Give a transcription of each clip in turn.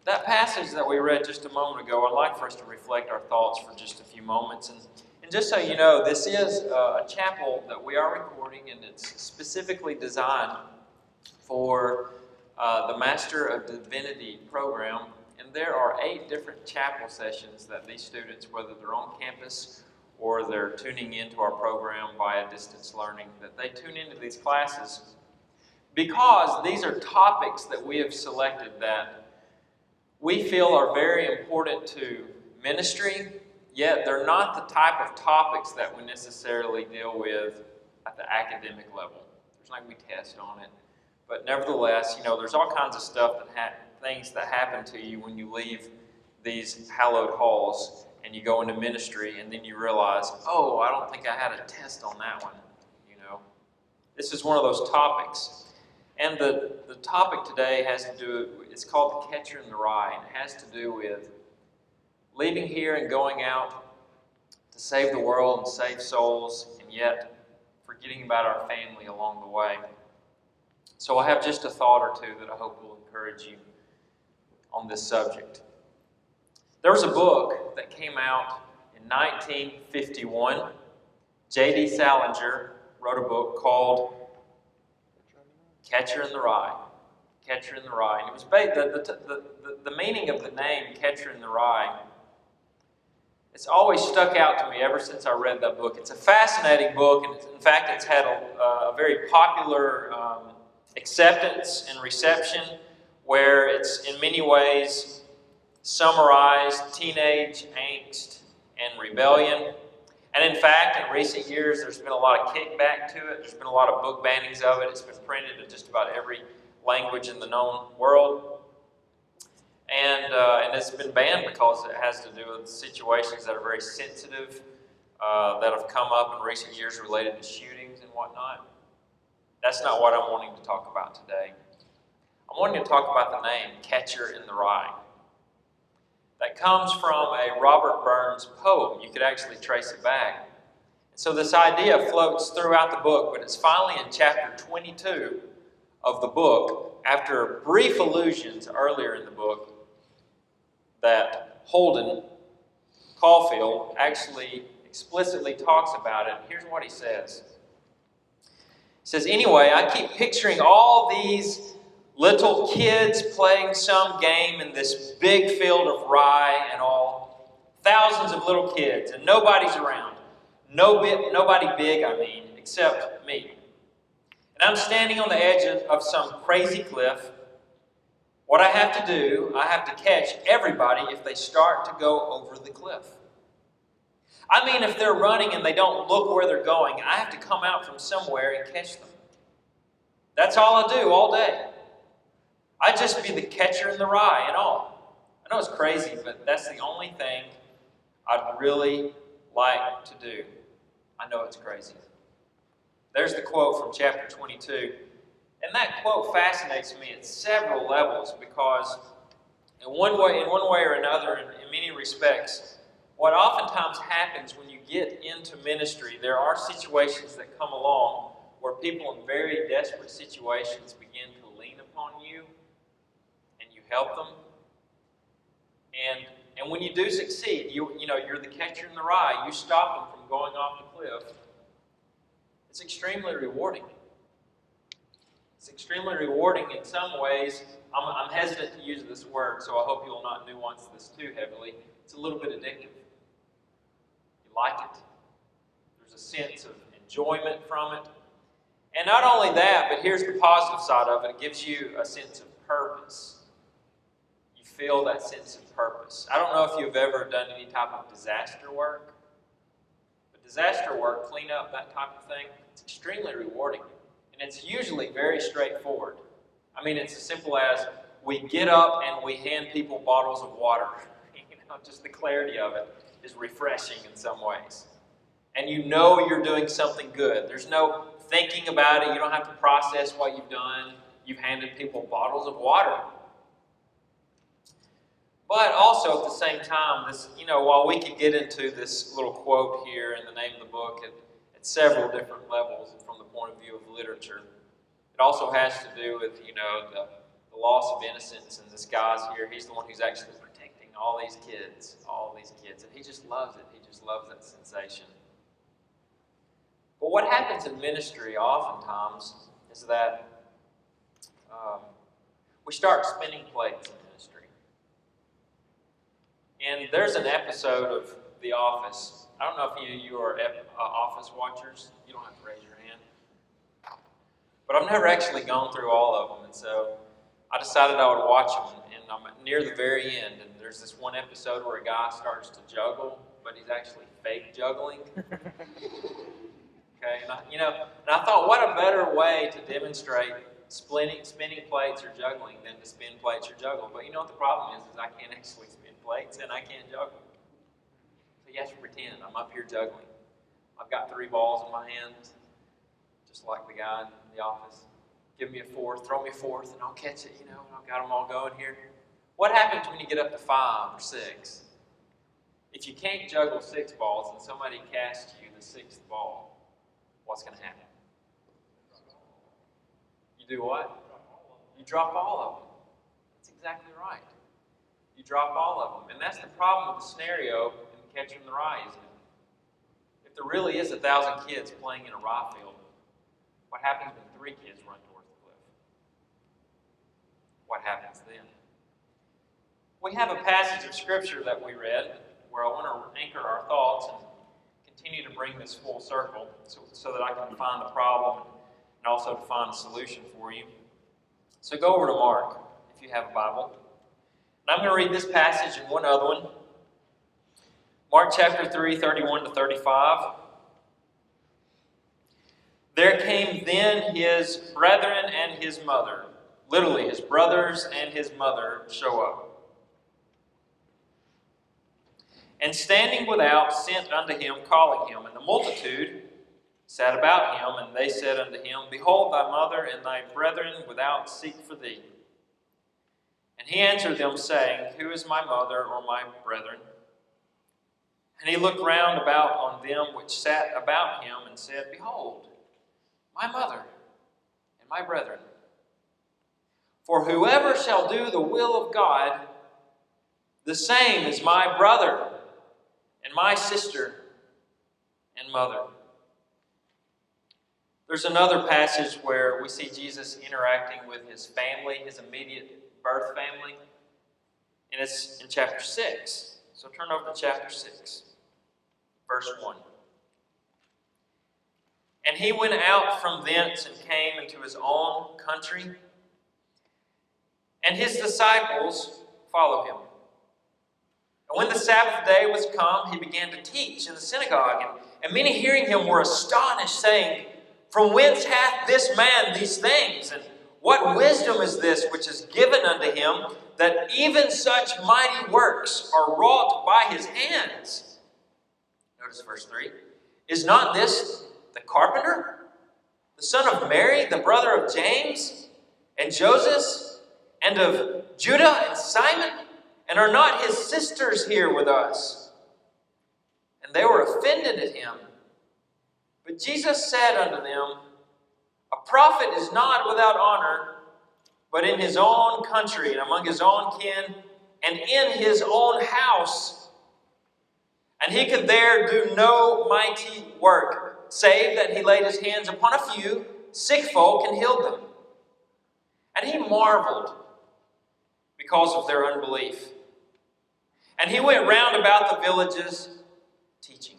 That passage that we read just a moment ago, I'd like for us to reflect our thoughts for just a few moments. And just so you know, this is a chapel that we are recording, and it's specifically designed for the Master of Divinity program. And there are 8 different chapel sessions that these students, whether they're on campus or they're tuning into our program via distance learning, that they tune into these classes because these are topics that we have selected that we feel are very important to ministry, yet they're not the type of topics that we necessarily deal with at the academic level. There's like we test on it. But nevertheless, there's all kinds of stuff things that happen to you when you leave these hallowed halls and you go into ministry, and then you realize, oh, I don't think I had a test on that one. This is one of those topics. And the topic today has to do, it's called the catcher in the rye, and it has to do with leaving here and going out to save the world and save souls, and yet forgetting about our family along the way. So I have just a thought or two that I hope will encourage you on this subject. There was a book that came out in 1951. J.D. Salinger wrote a book called Catcher in the Rye. Catcher in the Rye. And it was the meaning of the name Catcher in the Rye. It's always stuck out to me ever since I read that book. It's a fascinating book, and in fact, it's had a very popular acceptance and reception, where it's in many ways summarized teenage angst and rebellion. And in fact, in recent years, there's been a lot of kickback to it. There's been a lot of book bannings of it. It's been printed in just about every language in the known world. And it's been banned because it has to do with situations that are very sensitive, that have come up in recent years related to shootings and whatnot. That's not what I'm wanting to talk about today. I'm wanting to talk about the name Catcher in the Rye. That comes from a Robert Burns poem. You could actually trace it back. So this idea floats throughout the book, but it's finally in chapter 22 of the book, after brief allusions earlier in the book, that Holden Caulfield actually explicitly talks about it. Here's what he says. He says, anyway, I keep picturing all these little kids playing some game in this big field of rye and all. Thousands of little kids, and nobody's around. Nobody big, except me. And I'm standing on the edge of some crazy cliff. What I have to do, I have to catch everybody if they start to go over the cliff. If they're running and they don't look where they're going, I have to come out from somewhere and catch them. That's all I do all day. I'd just be the catcher in the rye and all. I know it's crazy, but that's the only thing I'd really like to do. I know it's crazy. There's the quote from chapter 22. And that quote fascinates me at several levels because in one way or another, in many respects, what oftentimes happens when you get into ministry, there are situations that come along where people in very desperate situations begin to lean upon you, and you help them. And when you do succeed, you're the catcher in the rye. You stop them from going off the cliff. It's extremely rewarding. It's extremely rewarding in some ways. I'm hesitant to use this word, so I hope you will not nuance this too heavily. It's a little bit addictive. You like it. There's a sense of enjoyment from it. And not only that, but here's the positive side of it. It gives you a sense of purpose. You feel that sense of purpose. I don't know if you've ever done any type of disaster work, but disaster work, cleanup, that type of thing, it's extremely rewarding. And it's usually very straightforward. It's as simple as we get up and we hand people bottles of water. Just the clarity of it is refreshing in some ways. And you're doing something good. There's no thinking about it. You don't have to process what you've done. You've handed people bottles of water. But also at the same time, while we could get into this little quote here in the name of the book at several different levels from the point of view of literature, it also has to do with, the the loss of innocence, and this guy's here. He's the one who's actually protecting all these kids, and he just loves it. He just loves that sensation. But what happens in ministry oftentimes is that we start spinning plates in ministry. And there's an episode of The Office. I don't know if you are Office watchers. You don't have to raise your hand. But I've never actually gone through all of them, and so I decided I would watch them. And I'm near the very end, and there's this one episode where a guy starts to juggle, but he's actually fake juggling. Okay, and I thought, what a better way to demonstrate spinning plates or juggling than to spin plates or juggle. But you know what the problem is I can't actually spin plates and I can't juggle. So you have to pretend I'm up here juggling. I've got 3 balls in my hands, just like the guy in The Office. Give me a fourth, throw me a fourth, and I'll catch it, and I've got them all going here. What happens when you get up to 5 or 6? If you can't juggle 6 balls and somebody casts you the 6th ball, what's going to happen? You do what? You drop all of them. That's exactly right. You drop all of them. And that's the problem with the scenario in Catcher in the Rye, isn't it? If there really is 1,000 kids playing in a rye field, what happens when 3 kids run towards the cliff? What happens then? We have a passage of Scripture that we read where I want to anchor our thoughts and continue to bring this full circle so that I can find the problem and also to find a solution for you. So go over to Mark, if you have a Bible. And I'm going to read this passage and one other one. Mark chapter 3, 31 to 35. There came then his brethren and his mother. Literally, his brothers and his mother show up. And standing without, sent unto him, calling him. And the multitude sat about him, and they said unto him, Behold, thy mother and thy brethren without seek for thee. And he answered them, saying, Who is my mother or my brethren? And he looked round about on them which sat about him, and said, Behold, my mother and my brethren. For whoever shall do the will of God, the same is my brother and my sister and mother. There's another passage where we see Jesus interacting with his family, his immediate birth family, and it's in chapter 6. So turn over to chapter 6, verse 1. And he went out from thence and came into his own country, and his disciples followed him. And when the Sabbath day was come, he began to teach in the synagogue, and many hearing him were astonished, saying, From whence hath this man these things? And what wisdom is this which is given unto him, that even such mighty works are wrought by his hands? Notice verse 3. Is not this the carpenter, the son of Mary, the brother of James and Joseph, and of Judah and Simon? And are not his sisters here with us? And they were offended at him. But Jesus said unto them, A prophet is not without honor, but in his own country, and among his own kin, and in his own house. And he could there do no mighty work, save that he laid his hands upon a few sick folk and healed them. And he marveled because of their unbelief. And he went round about the villages teaching.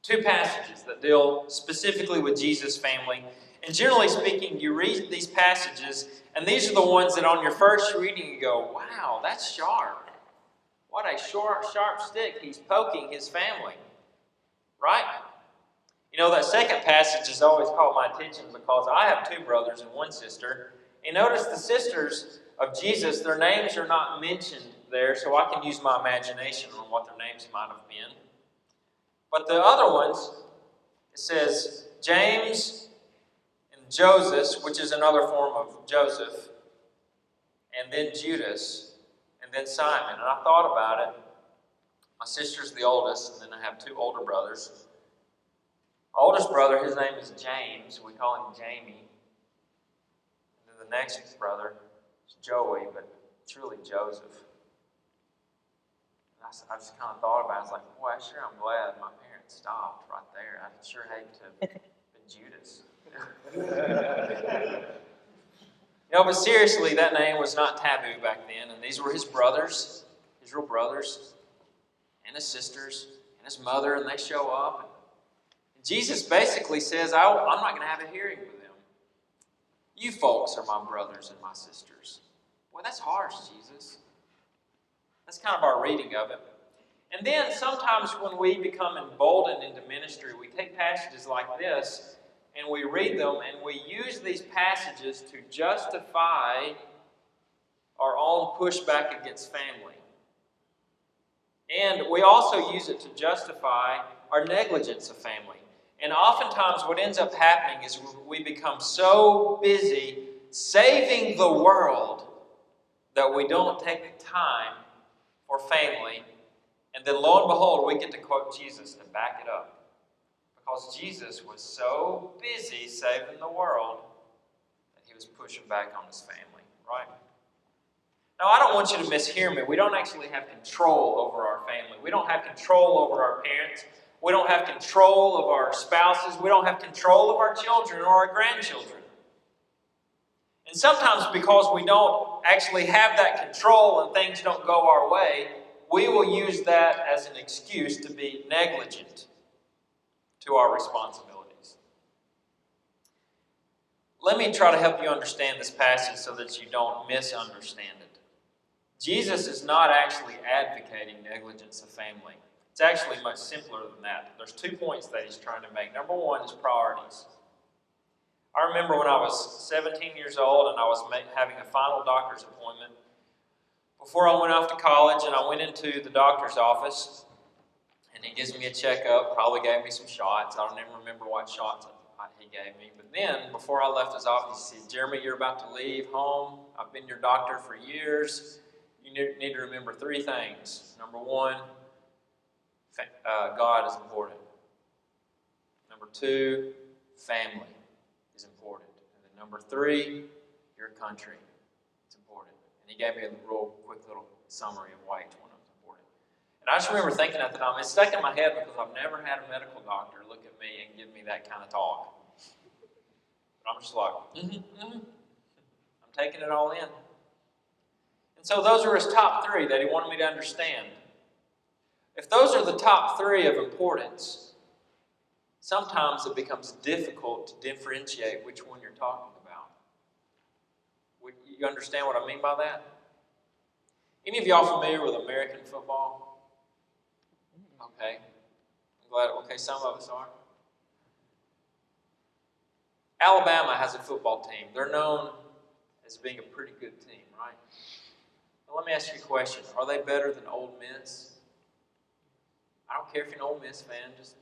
2 passages that deal specifically with Jesus' family. And generally speaking, you read these passages, and these are the ones that on your first reading you go, wow, that's sharp. What a sharp stick he's poking his family. Right? You know, that second passage has always caught my attention because I have 2 brothers and 1 sister. And notice the sisters of Jesus, their names are not mentioned there, so I can use my imagination on what their names might have been. But the other ones, it says James and Joseph, which is another form of Joseph, and then Judas, and then Simon. And I thought about it. My sister's the oldest, and then I have 2 older brothers. My oldest brother, his name is James. We call him Jamie. And then And the next brother is Joey, but it's really Joseph. And I just kind of thought about it. I was like, boy, I'm glad my parents stopped right there. I'd sure hate to have been Judas. But seriously, that name was not taboo back then. And these were his brothers, his real brothers, and his sisters, and his mother, and they show up. And Jesus basically says, I'm not going to have a hearing with them. You folks are my brothers and my sisters. Boy, that's harsh, Jesus. That's kind of our reading of it. And then sometimes when we become emboldened into ministry, we take passages like this and we read them and we use these passages to justify our own pushback against family. And we also use it to justify our negligence of family. And oftentimes what ends up happening is we become so busy saving the world that we don't take the time for family. And then lo and behold, we get to quote Jesus to back it up. Because Jesus was so busy saving the world that he was pushing back on his family, right? Now, I don't want you to mishear me. We don't actually have control over our family. We don't have control over our parents. We don't have control of our spouses. We don't have control of our children or our grandchildren. And sometimes because we don't actually have that control and things don't go our way, we will use that as an excuse to be negligent to our responsibilities. Let me try to help you understand this passage so that you don't misunderstand it. Jesus is not actually advocating negligence of family. It's actually much simpler than that. There's 2 points that he's trying to make. Number one is priorities. I remember when I was 17 years old and I was having a final doctor's appointment. Before I went off to college and I went into the doctor's office and he gives me a checkup, probably gave me some shots. I don't even remember what shots he gave me. But then, before I left his office, he said, Jeremy, you're about to leave home. I've been your doctor for years. You need to remember 3 things. Number 1, God is important. Number 2, family is important. And then number 3, your country. It's important. And he gave me a real quick little summary of why each one was important. And I just remember thinking at the time, it's stuck in my head because I've never had a medical doctor look at me and give me that kind of talk. But I'm just like, I'm taking it all in. And so those are his top 3 that he wanted me to understand. If those are the top 3 of importance, sometimes it becomes difficult to differentiate which one you're talking about. You understand what I mean by that? Any of y'all familiar with American football? Okay. I'm glad. Okay, some of us are. Alabama has a football team. They're known as being a pretty good team, right? Now, let me ask you a question. Are they better than Ole Miss? I don't care if you're an Ole Miss fan. Just,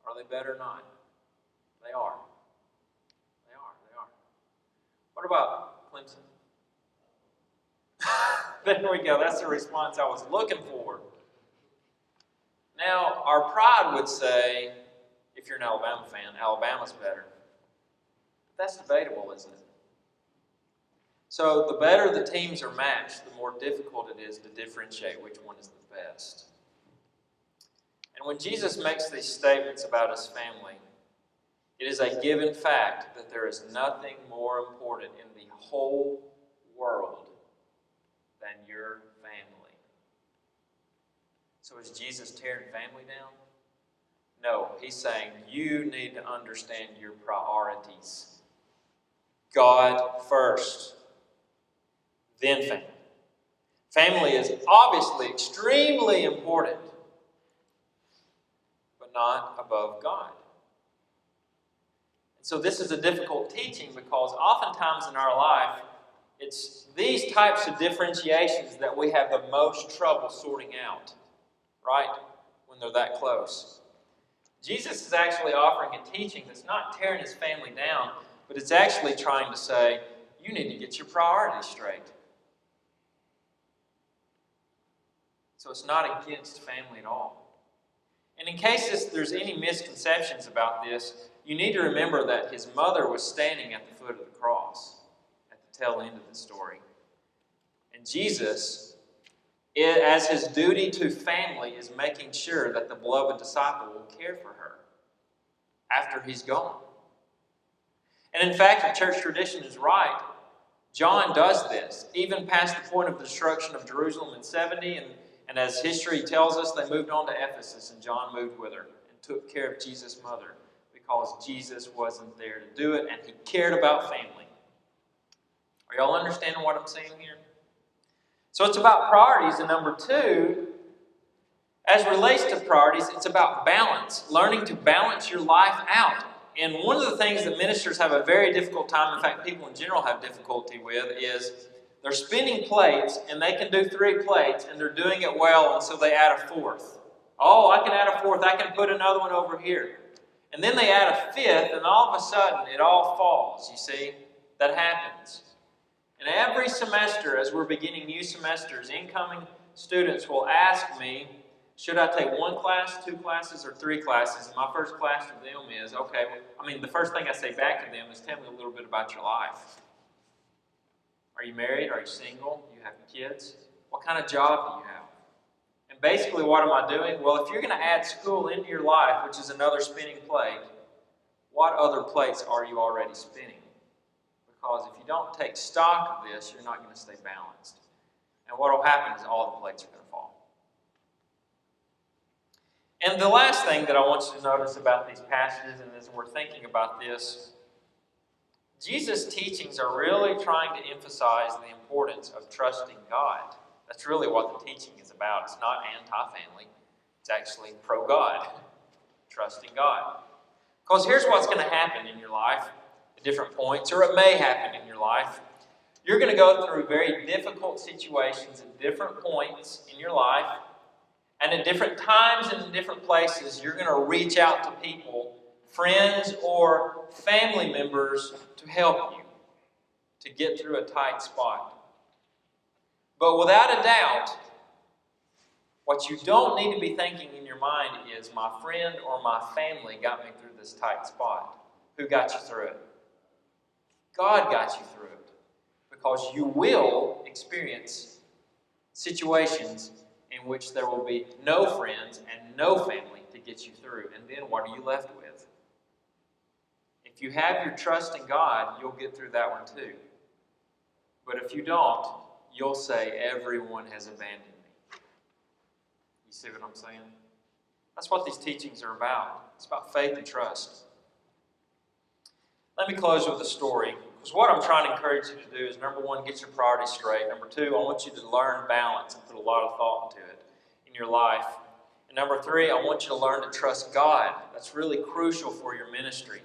are they better or not? They are. They are. What about Clemson? There we go. That's the response I was looking for. Now, our pride would say, if you're an Alabama fan, Alabama's better. But that's debatable, isn't it? So the better the teams are matched, the more difficult it is to differentiate which one is the best. And when Jesus makes these statements about his family, it is a given fact that there is nothing more important in the whole world than your family. So is Jesus tearing family down? No, he's saying you need to understand your priorities. God first, then family. Family is obviously extremely important, but not above God. And so this is a difficult teaching because oftentimes in our life, it's these types of differentiations that we have the most trouble sorting out, right? When they're that close. Jesus is actually offering a teaching that's not tearing his family down, but it's actually trying to say, you need to get your priorities straight. So it's not against family at all. And in case there's any misconceptions about this, you need to remember that his mother was standing at the foot of the cross. tail end of the story. And Jesus, as his duty to family, is making sure that the beloved disciple will care for her after he's gone. And in fact, if church tradition is right, John does this, even past the point of the destruction of Jerusalem in 70, and as history tells us, they moved on to Ephesus, and John moved with her and took care of Jesus' mother because Jesus wasn't there to do it, and he cared about family. Are y'all understanding what I'm saying here? So it's about priorities, and number two, as relates to priorities, it's about balance, learning to balance your life out. And one of the things that ministers have a very difficult time, in fact, people in general have difficulty with, is they're spinning plates, and they can do 3 plates, and they're doing it well, and so they add a 4th. Oh, I can add a 4th. I can put another one over here. And then they add a 5th, and all of a sudden, it all falls, you see? That happens. And every semester, as we're beginning new semesters, incoming students will ask me, should I take 1 class, 2 classes, or 3 classes? And my first class to them is, okay, the first thing I say back to them is, tell me a little bit about your life. Are you married? Are you single? Do you have kids? What kind of job do you have? And basically, what am I doing? Well, if you're going to add school into your life, which is another spinning plate, what other plates are you already spinning? Because if you don't take stock of this, you're not going to stay balanced. And what will happen is all the plates are going to fall. And the last thing that I want you to notice about these passages, and as we're thinking about this, Jesus' teachings are really trying to emphasize the importance of trusting God. That's really what the teaching is about. It's not anti-family. It's actually pro-God. Trusting God. Because here's what's going to happen in your life at different points, or it may happen in your life. You're going to go through very difficult situations at different points in your life. And at different times and in different places, you're going to reach out to people, friends or family members, to help you to get through a tight spot. But without a doubt, what you don't need to be thinking in your mind is, my friend or my family got me through this tight spot. Who got you through it? God got you through it. Because you will experience situations in which there will be no friends and no family to get you through. And then what are you left with? If you have your trust in God, you'll get through that one too. But if you don't, you'll say, everyone has abandoned me. You see what I'm saying? That's what these teachings are about. It's about faith and trust. Let me close with a story. Because what I'm trying to encourage you to do is, number one, get your priorities straight. Number two, I want you to learn balance and put a lot of thought into it in your life. And number three, I want you to learn to trust God. That's really crucial for your ministry.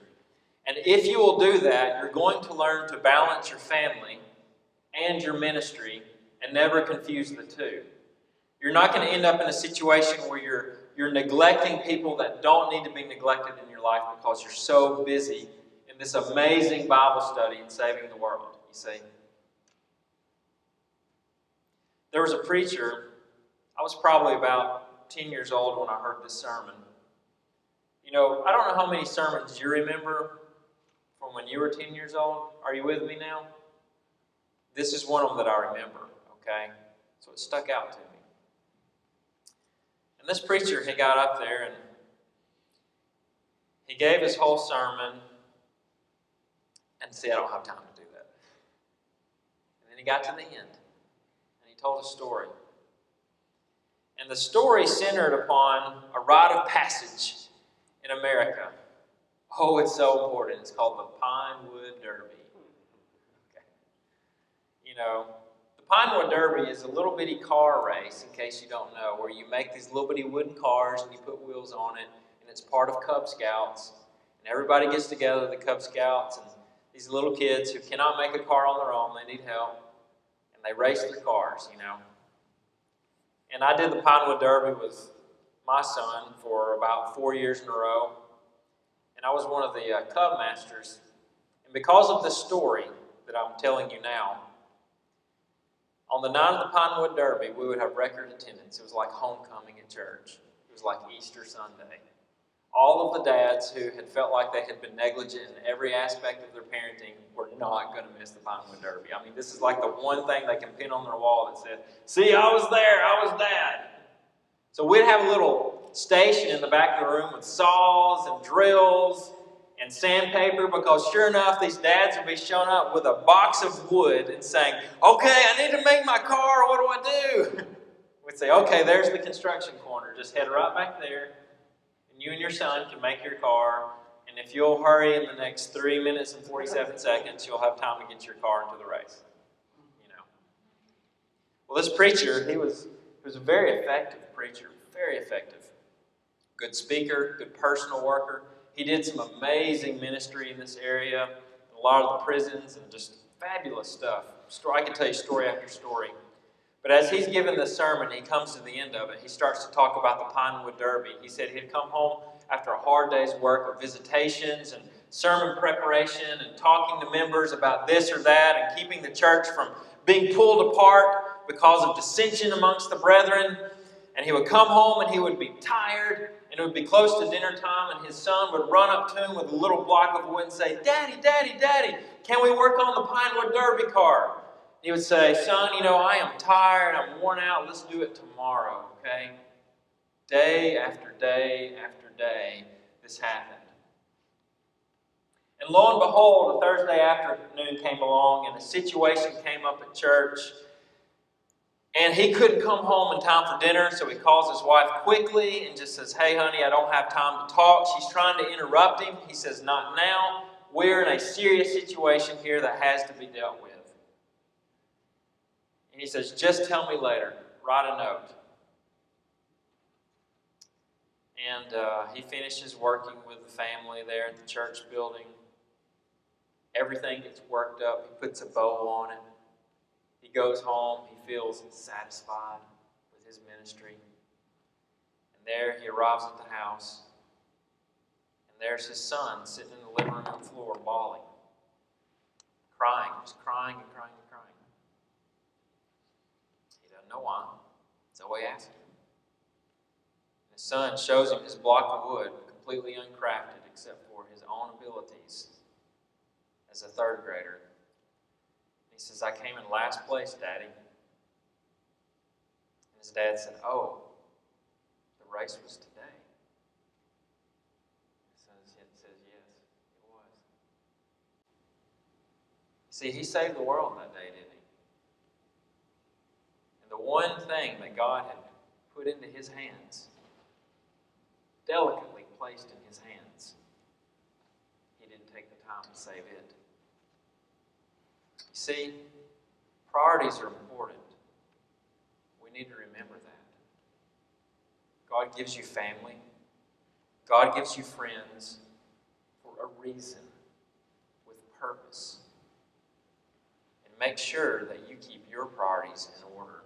And if you will do that, you're going to learn to balance your family and your ministry and never confuse the two. You're not going to end up in a situation where you're neglecting people that don't need to be neglected in your life because you're so busy in this amazing Bible study and saving the world, you see. There was a preacher, I was probably about 10 years old when I heard this sermon. You know, I don't know how many sermons you remember from when you were 10 years old. Are you with me now? This is one of them that I remember, okay? So it stuck out to me. And this preacher, he got up there and he gave his whole sermon. And see, I don't have time to do that. And then he got to the end. And he told a story. And the story centered upon a rite of passage in America. Oh, it's so important. It's called the Pinewood Derby. Okay. You know, the Pinewood Derby is a little bitty car race, in case you don't know, where you make these little bitty wooden cars and you put wheels on it. And it's part of Cub Scouts. And everybody gets together, the Cub Scouts, and these little kids who cannot make a car on their own, they need help, and they race their cars, you know. And I did the Pinewood Derby with my son for about 4 years in a row, and I was one of the Cub Masters. And because of the story that I'm telling you now, on the night of the Pinewood Derby, we would have record attendance. It was like homecoming at church. It was like Easter Sunday. All of the dads who had felt like they had been negligent in every aspect of their parenting were not going to miss the Pinewood Derby. I mean, this is like the one thing they can pin on their wall that says, see, I was there, I was dad. So we'd have a little station in the back of the room with saws and drills and sandpaper, because sure enough, these dads would be showing up with a box of wood and saying, okay, I need to make my car, what do I do? We'd say, okay, there's the construction corner. Just head right back there, and you and your son can make your car, and if you'll hurry in the next 3 minutes and 47 seconds, you'll have time to get your car into the race. You know. Well, this preacher, he was a very effective preacher, very effective. Good speaker, good personal worker. He did some amazing ministry in this area, a lot of the prisons, and just fabulous stuff. I can tell you story after story. But as he's given this sermon, he comes to the end of it. He starts to talk about the Pinewood Derby. He said he'd come home after a hard day's work of visitations and sermon preparation and talking to members about this or that and keeping the church from being pulled apart because of dissension amongst the brethren. And he would come home and he would be tired, and it would be close to dinner time, and his son would run up to him with a little block of wood and say, Daddy, Daddy, Daddy, can we work on the Pinewood Derby car? He would say, son, I am tired, I'm worn out, let's do it tomorrow, okay? Day after day after day, this happened. And lo and behold, a Thursday afternoon came along, and a situation came up at church. And he couldn't come home in time for dinner, so he calls his wife quickly and just says, hey, honey, I don't have time to talk. She's trying to interrupt him. He says, not now. We're in a serious situation here that has to be dealt with. And he says, just tell me later. Write a note. And he finishes working with the family there at the church building. Everything gets worked up. He puts a bow on it. He goes home. He feels satisfied with his ministry. And there he arrives at the house. And there's his son sitting in the living room floor bawling. Crying, just crying and crying and crying. He doesn't know why. Zoe asks him. His son shows him his block of wood, completely uncrafted except for his own abilities as a third grader. He says, I came in last place, Daddy. And his dad said, oh, the race was today. He says, yes, it was. See, he saved the world that day, didn't he? And the one thing that God had put into his hands, delicately placed in his hands, he didn't take the time to save it. You see, priorities are important. We need to remember that. God gives you family. God gives you friends for a reason, with purpose. And make sure that you keep your priorities in order.